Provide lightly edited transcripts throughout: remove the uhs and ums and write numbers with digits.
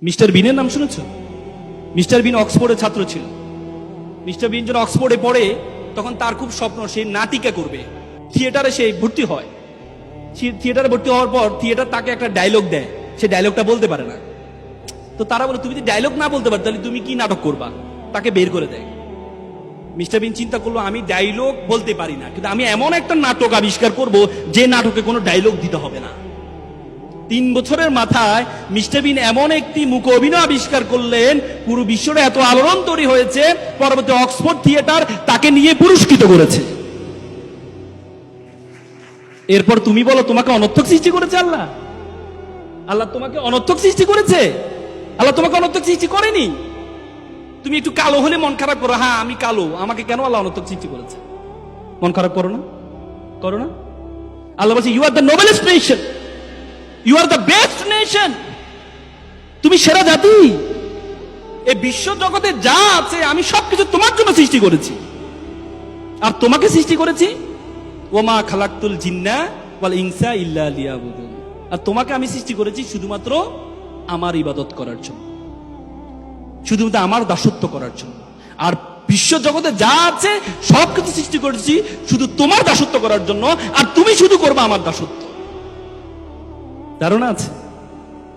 Mister বিনের নাম শুনেছ? Mister বিন অক্সফোর্ডের ছাত্র ছিল। মিস্টার বিন যখন অক্সফোর্ডে পড়ে তখন তার খুব স্বপ্ন সে নাটিকা করবে। থিয়েটারে সে ভর্তি হয়। থিয়েটারে ভর্তি হওয়ার পর থিয়েটার তাকে একটা ডায়লগ দেয়, সে ডায়লগটা বলতে পারে না। তো তারা বলে তুমি যদি ডায়লগ না বলতে পারো তাহলে তুমি কি নাটক করবা? তাকে বের করে দেয়। মিস্টার বিন চিন্তা করলো আমি ডায়লগ বলতে পারি না, কিন্তু আমি এমন একটা নাটক আবিষ্কার করব যে নাটকে কোনো ডায়লগ দিতে হবে না। 3 বছরের মাথায় মিস্টার বিন এমন একটি মুখ অভিনয় আবিষ্কার করলেন, পুরো বিশ্বরে এত আলোড়ন তৈরি হয়েছে, পরবর্তী অক্সফোর্ড থিয়েটার তাকে নিয়ে পুরস্কৃত করেছে। এরপর তুমি বলো তোমাকে অনর্থক সৃষ্টি করেছে আল্লাহ? আল্লাহ তোমাকে অনর্থক সৃষ্টি করেছে? আল্লাহ তোমাকে অনর্থক সৃষ্টি করেনি। তুমি একটু কালো হলে মন খারাপ করো, হ্যাঁ আমি কালো, আমাকে কেন আল্লাহ অনর্থক সৃষ্টি করেছে? মন খারাপ করো না, করো না। আল্লাহ বলছে you are the noblest nation, you are the best nation, তুমি সেরা জাতি। এই বিশ্ব জগতে যা আছে আমি সবকিছু তোমার জন্য সৃষ্টি করেছি। আর তোমাকে সৃষ্টি করেছি ওমা খালাকতুল জিন্না ওয়াল ইনসা ইল্লা লিয়াবুদুন, আর তোমাকে আমি সৃষ্টি করেছি শুধুমাত্র আমার ইবাদত করার জন্য, শুধুমাত্র আমার দাসত্ব করার জন্য। আর বিশ্ব জগতে যা আছে সবকিছু সৃষ্টি করেছি শুধু তোমার দাসত্ব করার জন্য, আর তুমি শুধু করবে আমার দাসত্ব। ধারণা আছে?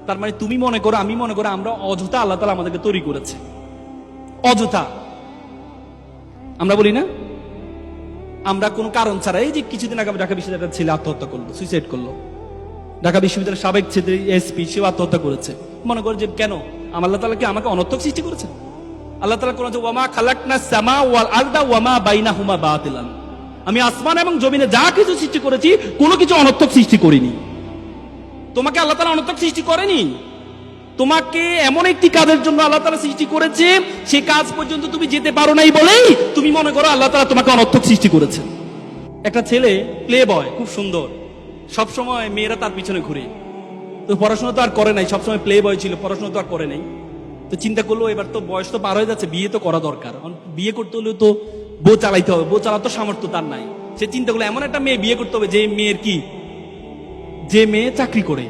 তার মানে তুমি মনে করো, আমি মনে করো আমরা অযথা আল্লাহ তাআলা আমাদেরকে তৈরি করেছে, অযথা। আমরা বলি না আমরা কোনো কারণ ছাড়া, এই যে কিছুদিন আগে ঢাকা বিশ্ববিদ্যালয়ের ছেলে আত্মহত্যা করলো, সুইসাইড করলো। ঢাকা বিশ্ববিদ্যালয়ের সাবেক ছেলে এসপি, সেও আত্মহত্যা করেছে। মনে করে যে কেন আল্লাহ তাআলা কি আমাকে অনর্থক সৃষ্টি করেছে? আল্লাহ তাআলা কোন ওয়ামা খালাকনাস সামা ওয়াল আরদা ওয়ামা বাইনাহুমা বাতিলান, আমি আসমান এবং জমিনে যা কিছু সৃষ্টি করেছি কোনো কিছু অনর্থক সৃষ্টি করিনি। তোমাকে আল্লাহ তাআলা অনর্থক সৃষ্টি করেনি। তোমাকে এমন একটি কাজের জন্য আল্লাহ তাআলা সৃষ্টি করেছে, সেই কাজ পর্যন্ত তুমি যেতে পারো নাই বলেই তুমি মনে করো আল্লাহ তাআলা তোমাকে অনর্থক সৃষ্টি করেছে। একটা ছেলে প্লে বয়, খুব সুন্দর, সবসময় মেয়েরা তার পিছনে ঘুরে। তো পড়াশোনা তো আর করে নাই, সবসময় প্লে বয় ছিল, পড়াশোনা তো আর করে নাই। তো চিন্তা করলো এবার তো বয়স তো পার হয়ে যাচ্ছে, বিয়ে তো করা দরকার। বিয়ে করতে হলেও তো বউ চালাইতে হবে, বউ চালাতো সামর্থ্য তার নাই। সে চিন্তা করলো এমন একটা মেয়ে বিয়ে করতে হবে যে মেয়ের কি, যে মেয়ে চাকরি করে।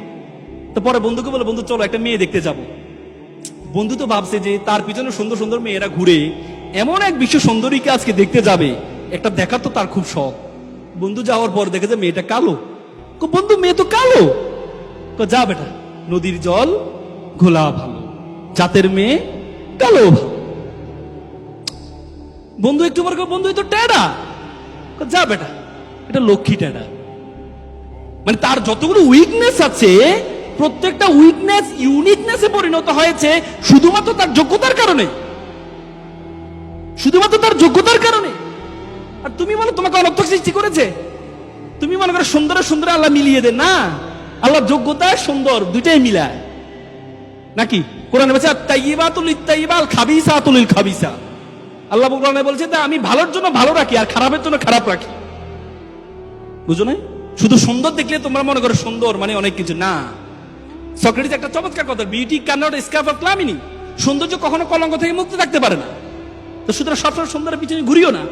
তো পরে বন্ধুকে বলে বন্ধু চলো একটা মেয়ে দেখতে যাব। বন্ধু তো ভাবছে যে তার পিছনে সুন্দর সুন্দর মেয়েরা ঘুরে, এমন এক বিশ্ব সুন্দরীকে আজকে দেখতে যাবে, একটা দেখার তো তার খুব শখ। বন্ধু যাওয়ার পর দেখে যে মেয়েটা কালো। বন্ধু মেয়ে তো কালো। যা বেটা, নদীর জল ঘোলা ভালো, জাতের মেয়ে কালো ভালো। বন্ধু একটু পর বন্ধু তো টেডা। যা বেটা, এটা লক্ষ্মী টেডা। মানে তার যতগুলো উইকনেস আছে প্রত্যেকটা উইকনেস ইউনিকনেসে পরিণত হয়েছে শুধুমাত্র তার যোগ্যতার কারণে, শুধুমাত্র তার যোগ্যতার কারণে। আর তুমি বলো তোমাকে অনর্থক সৃষ্টি করেছে? তুমি মনে করো সুন্দরে সুন্দরে আল্লাহ মিলিয়ে দেন না, আল্লাহ যোগ্যতা সুন্দর দুইটাই মিলায় নাকি? কোরআনে বলছে আত-তাইয়্যিবাতুল লিত-তাইয়্যিবাল খাবিসাতুল লিল-খাবিসা। আল্লাহ কোরআনে বলছে যে আমি ভালোর জন্য ভালো রাখি আর খারাপের জন্য খারাপ রাখি। বুঝো না? শুধু সুন্দর দেখলে তোমরা মনে করো সুন্দর মানে অনেক কিছু না। সক্রেটিস একটা চমৎকার কথা, বিউটি ক্যানট এসকেপ ফ্লামিনি, সৌন্দর্য কখনো কলঙ্ক থেকে মুক্ত থাকতে পারে না। তো সুতরাং সবসময় সুন্দরের পিছনে ঘুরিও না।